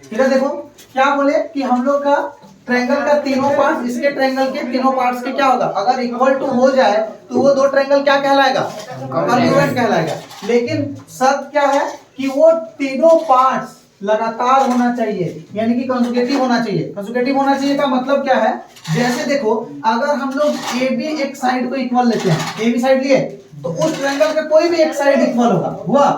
ठीक है। देखो क्या बोले कि हम लोग का ट्रायंगल का तीनों पार्ट्स, इसके ट्रायंगल के तीनों पार्ट्स के क्या होगा, अगर इक्वल टू हो जाए तो वो दो ट्रायंगल क्या कहलाएगा, कॉन्ग्रुएंट कहलाएगा। लेकिन शर्त क्या है कि वो तीनों पार्ट्स लगातार होना चाहिए, यानी कि कंजुगेटिव होना चाहिए। कंजुगेटिव होना चाहिए का मतलब क्या है, जैसे देखो अगर हम लोग ए बी एक साइड को इक्वल लेते हैं, ए बी साइड लिए, तो उस ट्रायंगल का कोई भी एक साइड इक्वल होगा, हुआ,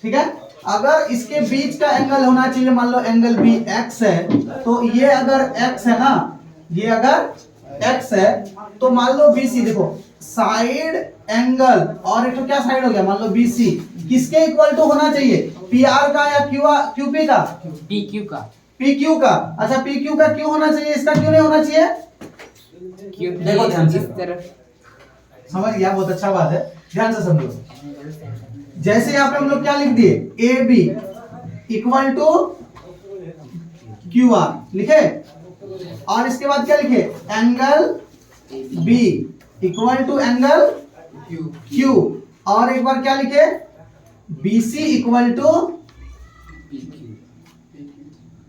ठीक है। अगर इसके बीच का एंगल होना चाहिए, मान लो एंगल बी एक्स है, तो ये अगर एक्स है ना, ये अगर एक्स है तो मान लो बीसी, देखो साइड एंगल और एक तो क्या साइड हो गया, मान लो बीसी, किसके इक्वल टू होना चाहिए, पी आर का या क्यूपी का, पी क्यू का। पी क्यू का। अच्छा पी क्यू का क्यों होना चाहिए, इसका क्यों नहीं होना चाहिए, देखो ध्यान से, इस तरफ समझ गया, बहुत अच्छा बात है, ध्यान से समझो। जैसे यहाँ पे हम लोग क्या लिख दिए, A B equal to Q R लिखे, और इसके बाद क्या लिखे, angle B equal to angle Q, और एक बार क्या लिखे, BC equal to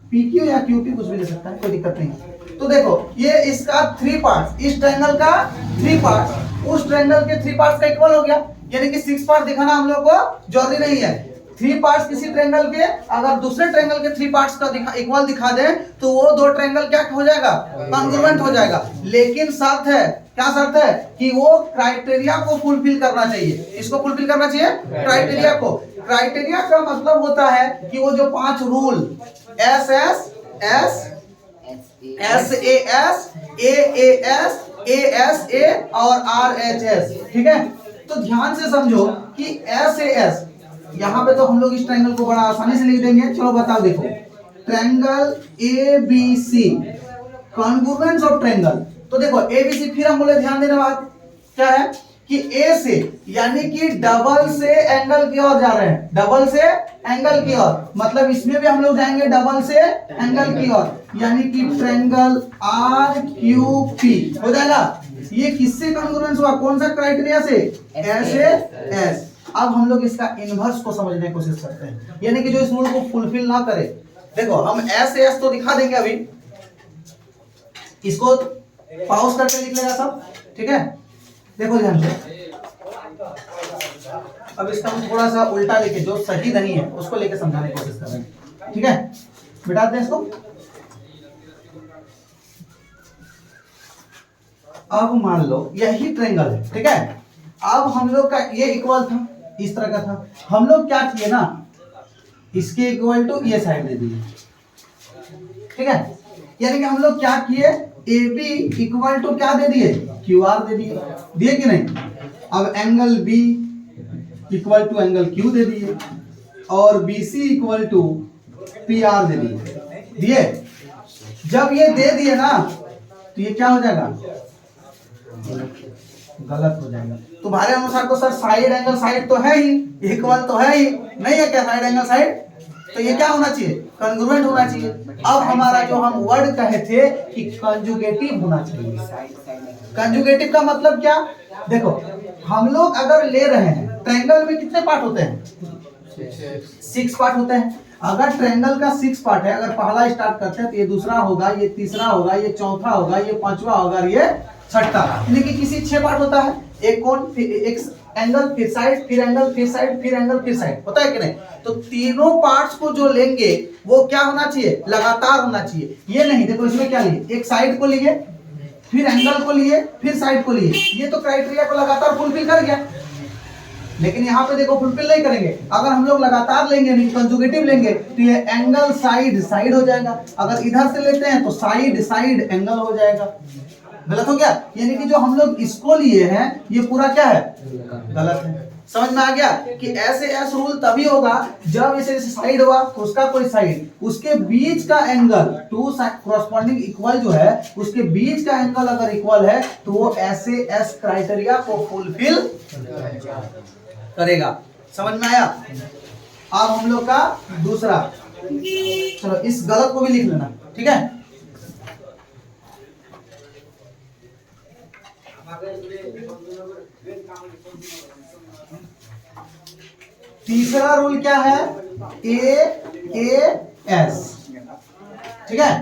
P Q या क्यू पी, कुछ भी ले सकता है, कोई दिक्कत नहीं। तो देखो ये इसका थ्री पार्ट, इस ट्रायंगल का थ्री पार्ट उस ट्रायंगल के थ्री पार्ट्स का इक्वल हो गया, यानी कि सिक्स पार्ट दिखाना हम लोग को जरूरी नहीं है। थ्री पार्ट्स किसी ट्रायंगल के अगर दूसरे ट्रायंगल के थ्री पार्ट्स का इक्वल दिखा दे तो वो दो ट्रायंगल क्या हो जाएगा, कॉन्ग्रुएंट हो जाएगा। लेकिन शर्त है, क्या शर्त है, कि वो क्राइटेरिया को फुलफिल करना चाहिए। इसको फुलफिल करना चाहिए, क्राइटेरिया को। क्राइटेरिया का मतलब होता है कि वो जो पांच rule S S S S A S A S A और आर एच एस, ठीक है। तो ध्यान से समझो कि एस ए एस, यहाँ पे तो हम लोग इस ट्रायंगल को बड़ा आसानी से लिख देंगे। चलो बताओ, देखो triangle A B C congruence of triangle, तो देखो ए बी सी, फिर हम बोले ध्यान देने बात क्या है कि ए से यानी कि डबल से एंगल की ओर जा रहे हैं, डबल से एंगल की ओर, मतलब इसमें भी हम लोग जाएंगे डबल से एंगल की ओर, यानी कि ट्रायंगल आर क्यू पी हो जाएगा। ये किससे कॉन्ग्रुएंस हुआ, कौन सा क्राइटेरिया से, एस ए एस। अब हम लोग इसका इनवर्स को समझने की कोशिश करते हैं, यानी कि जो इस रूल को फुलफिल ना करे। देखो हम एस ए एस तो दिखा देंगे अभी, इसको पॉज करके लिख लेगा सब, ठीक है। देखो ध्यान से, अब इसका हम थोड़ा सा उल्टा लेके, जो सही नहीं है उसको लेके समझाने की कोशिश कर रहे हैं, ठीक है। मिटाते हैं इसको। अब मान लो यही ट्रायंगल है, ठीक है। अब हम लोग का ये इक्वल था, इस तरह का था, हम लोग क्या किए ना, इसके इक्वल टू ये साइड दे दिए, ठीक है। यानी कि हम लोग क्या किए, ए बी इक्वल टू क्या दे दिए, क्यू आर दे दिए, दिए कि नहीं। अब angle B equal to angle Q दे दिए, और B C equal to P R दे दिए। जब ये दे दिए ना तो ये क्या हो जाएगा, गलत हो जाएगा। तुम्हारे अनुसार तो सर साइड एंगल साइड तो है ही, इक्वल तो है ही, नहीं है क्या साइड एंगल साइड, तो ये क्या होना चाहिए, कॉन्ग्रुएंट होना चाहिए। अब हमारा जो हम वर्ड कहे थे कि कंजुगेटिव होना चाहिए। कंजुगेटिव का मतलब क्या, देखो हम लोग अगर ले रहे हैं, ट्रायंगल में कितने पार्ट होते हैं, सिक्स पार्ट होते हैं। अगर ट्रायंगल का सिक्स पार्ट है, अगर पहला स्टार्ट करते हैं तो ये दूसरा होगा, ये तीसरा होगा, ये चौथा होगा, ये पांचवा होगा, ये छठा, यानी कि किसी छह पार्ट होता है, एक कोण, एक एंगल, फिर साइड, फिर एंगल, फिर साइड, फिर एंगल, फिर साइड, होता है कि नहीं। तो तीनों पार्ट्स को जो लेंगे वो क्या होना चाहिए, लगातार होना चाहिए। ये नहीं, देखो इसमें क्या लिए, एक साइड को लिए, फिर एंगल को लिए, फिर साइड को लिए, ये तो क्राइटेरिया को लगातार फुलफिल कर गया। लेकिन यहाँ पे देखो फुलफिल नहीं करेंगे। अगर हम लोग लगातार लेंगे, नहीं कंजुगेटिव लेंगे, तो ये एंगल साइड साइड हो जाएगा। अगर इधर से लेते हैं तो साइड साइड एंगल हो जाएगा, गलत हो गया। यानी कि जो हम लोग इसको लिए हैं ये पूरा क्या है, गलत है। समझ में आ गया कि ऐसे ऐसे रूल तभी होगा जब इसे साइड हुआ तो उसका कोई साइड, उसके बीच का एंगल, टू कॉरस्पॉन्डिंग इक्वल जो है उसके बीच का एंगल अगर इक्वल है तो वो ऐसे एस क्राइटेरिया को फुलफिल करेगा। समझ में आया। अब हम लोग का दूसरा, चलो इस गलत को भी लिख लेना, ठीक है। तीसरा रूल क्या है, ए ए एस, ठीक है।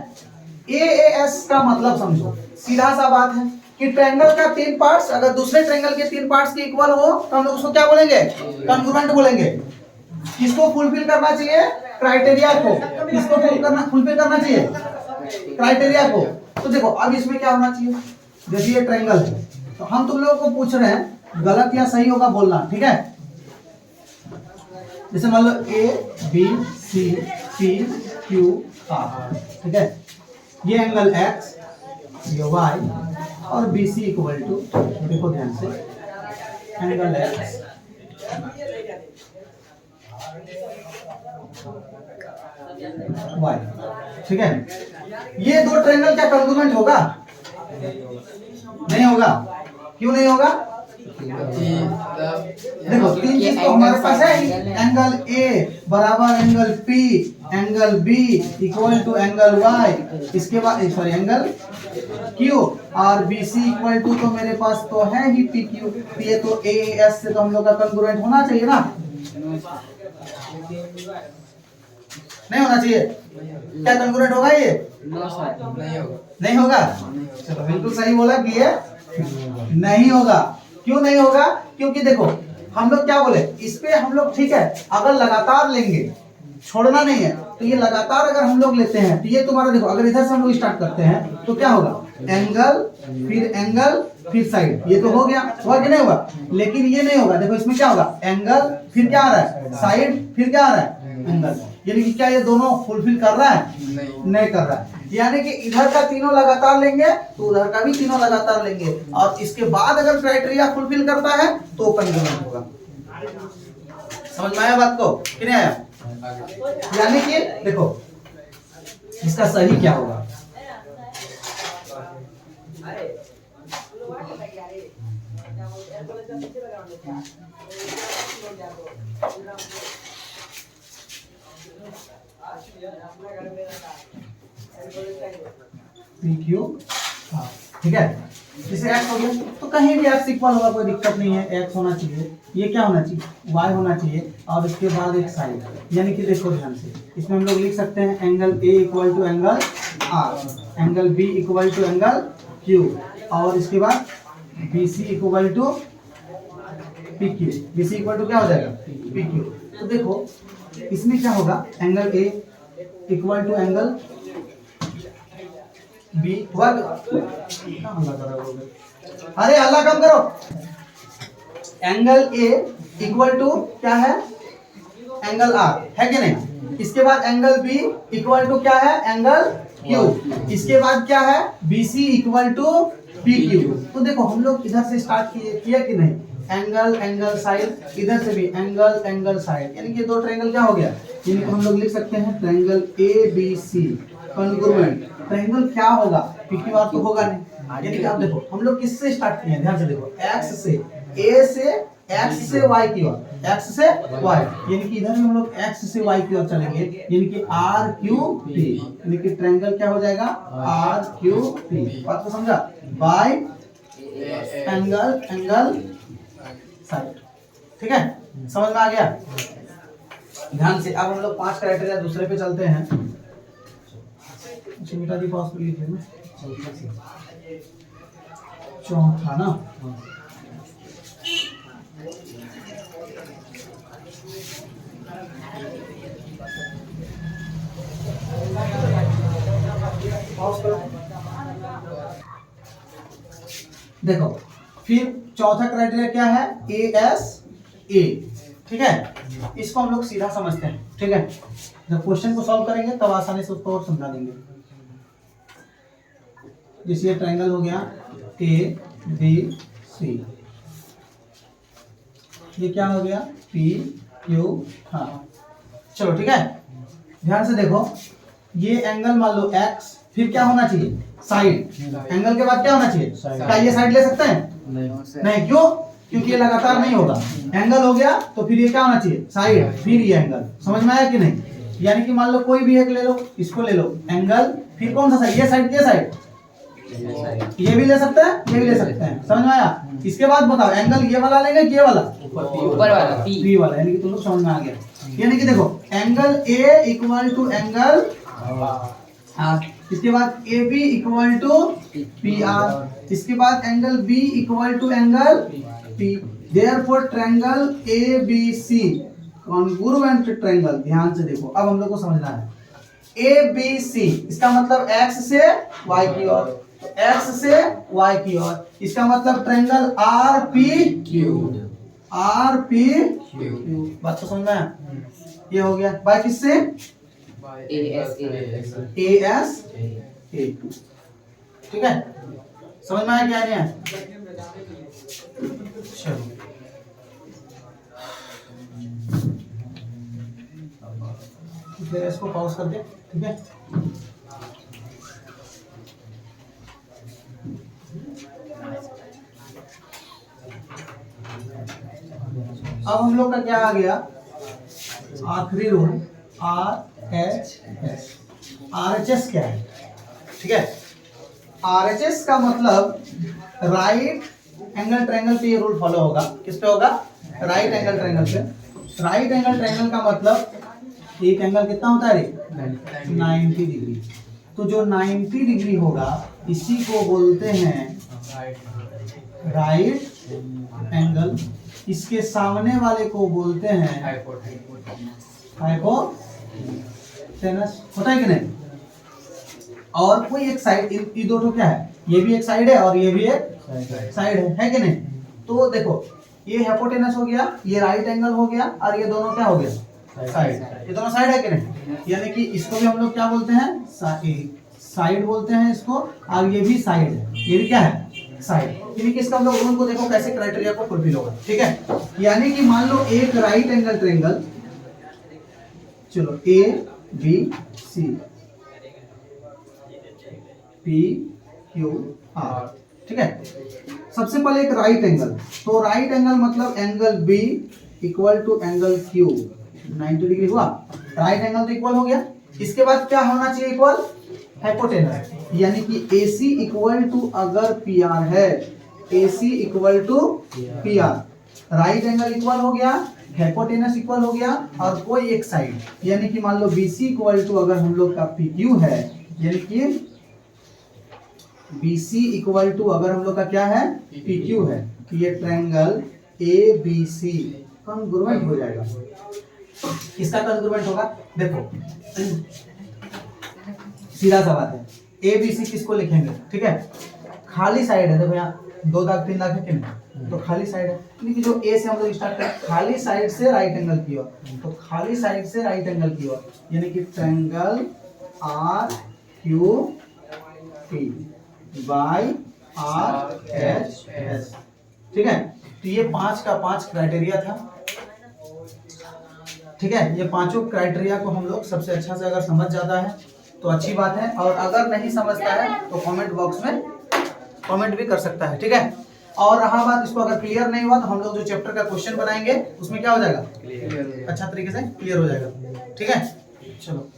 AAS का मतलब समझो, सीधा सा बात है कि ट्रायंगल का 3 पार्ट्स अगर दूसरे ट्रायंगल के 3 पार्ट्स के इक्वल हो तो हम लोग उसको क्या बोलेंगे, कॉन्ग्रुएंट बोलेंगे। किसको फुलफिल करना चाहिए, क्राइटेरिया को। किसको फुलफिल करना चाहिए, क्राइटेरिया को। तो देखो अब इसमें क्या होना चाहिए, जैसे ये ट्रायंगल है तो हम तुम लोगों को पूछ रहे हैं गलत या सही होगा बोलना, ठीक है। जैसे मान लो ABCPQ ठीक है, ये एंगल X, ये Y और BC इक्वल टू, देखो ध्यान से, एंगल X Y, ठीक है। ये दो ट्रायंगल क्या कॉन्ग्रुएंट होगा, नहीं होगा। क्यों नहीं होगा, देखो 3 चीज तो हमारे पास है, एंगल A बराबर angle P, angle B equal to angle Y, इसके बाद सॉरी एंगल Q और BC इक्वल टू, तो मेरे पास तो है ही PQ। ये तो AAS से तो हम लोग का कॉन्ग्रुएंट होना चाहिए ना, नहीं होना चाहिए। क्या कॉन्ग्रुएंट होगा ये, नहीं होगा। चलो बिल्कुल सही बोला कि ये नहीं होगा। क्यों नहीं होगा, क्योंकि देखो हम लोग क्या बोले, इस पे हम लोग ठीक है अगर लगातार लेंगे, छोड़ना नहीं है, तो ये लगातार अगर हम लोग लेते हैं तो ये तुम्हारा देखो, अगर इधर से हम लोग स्टार्ट करते हैं तो क्या होगा, एंगल फिर साइड, ये तो हो गया, हुआ कि नहीं हुआ। लेकिन ये नहीं होगा, देखो इसमें क्या होगा, एंगल फिर क्या आ रहा है, साइड फिर क्या आ रहा है, एंगल। यानी कि क्या ये दोनों फुलफिल कर रहा है, नहीं कर रहा है। यानी कि इधर का तीनों लगातार लेंगे तो उधर का भी तीनों लगातार लेंगे, और इसके बाद अगर क्राइटेरिया फुलफिल करता है तो कॉन्ग्रुएंट होगा। समझ में आया बात को कि नहीं आया। यानी कि देखो इसका सही क्या होगा, PQ, ठीक है। जैसे x हो गया तो कहीं भी x इक्वल होगा, कोई दिक्कत नहीं है, x होना चाहिए, ये क्या होना चाहिए, y होना चाहिए, और इसके बाद एक साइड। यानी कि देखो ध्यान से, इसमें हम लोग लिख सकते हैं angle A equal to angle R, angle B equal to angle Q, और इसके बाद BC equal to PQ। BC equal to क्या हो जाएगा, PQ। तो देखो इसमें क्या होगा, angle A equal to angle B वर्ग, अरे हल्ला कम करो, एंगल A इक्वल टू क्या है, एंगल R है कि नहीं। इसके बाद एंगल B इक्वल टू क्या है, एंगल Q। इसके बाद क्या है, BC इक्वल टू PQ। तो देखो हम लोग इधर से स्टार्ट किया कि नहीं, एंगल साइड, इधर से भी एंगल साइड, यानी कि दो ट्रायंगल क्या हो गया, इनको हम लोग लिख सकते हैं ट्रायंगल ABC कॉन्ग्रुएंट। ट्रायंगल क्या होगा, PQR तो होगा नहीं। यानी कि आप देखो हम लोग किससे स्टार्ट किए हैं, ध्यान से देखो, X से, A से, X से Y की ओर, X से Y, यानी कि इधर भी हम लोग X से Y की ओर चलेंगे, यानी कि RQP, यानी कि ट्रायंगल क्या हो जाएगा, RQP। बात को समझा, बाय एंगल साइड, ठीक है, समझ में आ गया। ध्यान से अब हम लोग 5 क्राइटेरिया दूसरे पे चलते हैं। मिटा दी पास को लिख लेना, चौथा ना, देखो फिर चौथा क्राइटेरिया क्या है, ASA, ठीक है। इसको हम लोग सीधा समझते हैं, ठीक है। जब क्वेश्चन को सॉल्व करेंगे तब आसानी से उसको और समझा देंगे। जैसे ये ट्रायंगल हो गया ABC, ये क्या हो गया, PQ, हाँ चलो ठीक है। ध्यान से देखो, ये एंगल मान लो X, फिर क्या होना चाहिए, साइड। एंगल के बाद क्या होना चाहिए, क्या ये साइड ले सकते हैं, नहीं। क्यों, क्योंकि ये लगातार नहीं होगा। एंगल हो गया तो फिर ये क्या होना चाहिए, साइड, फिर ये एंगल। समझ में आया कि नहीं। यानी कि मान लो कोई भी एक ले लो, इसको ले लो, एंगल, फिर कौन सा साइड, ये साइड, ये साइड, ये भी ले सकते हैं, ये भी ले सकते हैं। समझ में आया। इसके बाद बताओ एंगल ये वाला लेंगे, ये वाला ऊपर वाला, P वाला, यानी कि तुम लोग समझ में आ गया। यानी कि देखो angle A equal to angle हाँ, इसके बाद A B equal to P R, इसके बाद angle B equal to angle P. Therefore triangle A B C congruent triangle. ध्यान से देखो, अब हम लोग को समझना है ए बी सी, इसका मतलब एक्स से वाई की ओर, तो एक्स से वाई की ओर, इसका मतलब triangle R P Q, R P Q. बात तो समझना है। ये हो गया बाय किससे? A S A. ठीक है, समझ में आया क्या नहीं है? चलो इसको पॉज कर दे। ठीक है, अब हम लोग का क्या आ गया? आखिरी rule R H S. R H S क्या है? ठीक है, आर एच एस का मतलब राइट एंगल ट्रायंगल पे ये रूल फॉलो होगा। किस पे होगा? राइट एंगल ट्रायंगल पे। राइट एंगल ट्रायंगल का मतलब एक एंगल कितना होता है? 90 डिग्री। तो जो 90 डिग्री होगा इसी को बोलते हैं राइट एंगल। इसके सामने वाले को बोलते हैं हाइपोटेनस। होता है कि नहीं? और कोई एक साइड, ये दोनों क्या है? ये भी एक साइड है और ये भी एक साइड है कि नहीं? तो देखो, ये हाइपोटेनस हो गया, ये राइट एंगल हो गया, और ये दोनों क्या हो गया? साइड। ये दोनों साइड है कि नहीं? यानी कि इसको भी हम लोग क्या बोलते हैं? साइड बोलते हैं इसको, और ये भी साइड है, ये भी क्या है? साइड। यानी कि इसका हम लोग रूल को देखो कैसे क्राइटेरिया को फुलफिल होगा। ठीक है, यानी कि मान लो एक राइट एंगल ट्रायंगल, चलो A B C P Q R. ठीक है, सबसे पहले एक राइट एंगल, तो राइट एंगल मतलब angle B equal to angle Q 90 degree हुआ। राइट एंगल तो इक्वल हो गया। इसके बाद क्या होना चाहिए? इक्वल हाइपोटेनस, यानी कि AC इक्वल टू अगर PR है, AC equal to PR, right angle equal हो गया, हाइपोटेनस इक्वल हो गया, और कोई एक साइड, यानी कि मान लो BC इक्वल टू अगर हम लोग का PQ है, यानी कि BC इक्वल टू अगर हम लोग का क्या है? PQ है, तो ये ट्रायंगल ABC कॉन्ग्रुएंट हो जाएगा। किसका कॉन्ग्रुएंट होगा? देखो सीधा सा बात है, ABC किसको लिखेंगे? ठीक है, खाली साइड है। देखो यहाँ 2 दाग 3 दाग है कि नहीं? तो खाली साइड है, यानी कि जो A से हम लोग स्टार्ट करें, खाली साइड से राइट एंगल की ओर, तो खाली साइड से राइट एंगल की ओर, यानी कि ट्रायंगल RQP बाय RHS। ठीक है, तो ये 5 का 5 क्राइटेरिया था। ठीक है, ये पांचों क्राइटेरिया को हम लोग सबसे अच्छा से अगर समझ जाता है तो अच्छी बात है, और अगर नहीं समझता है तो कमेंट बॉक्स में कमेंट भी कर सकता है। ठीक है, और रहा बात, इसको अगर क्लियर नहीं हुआ तो हम लोग जो चैप्टर का क्वेश्चन बनाएंगे उसमें क्या हो जाएगा? अच्छा तरीके से क्लियर हो जाएगा। ठीक है, चलो।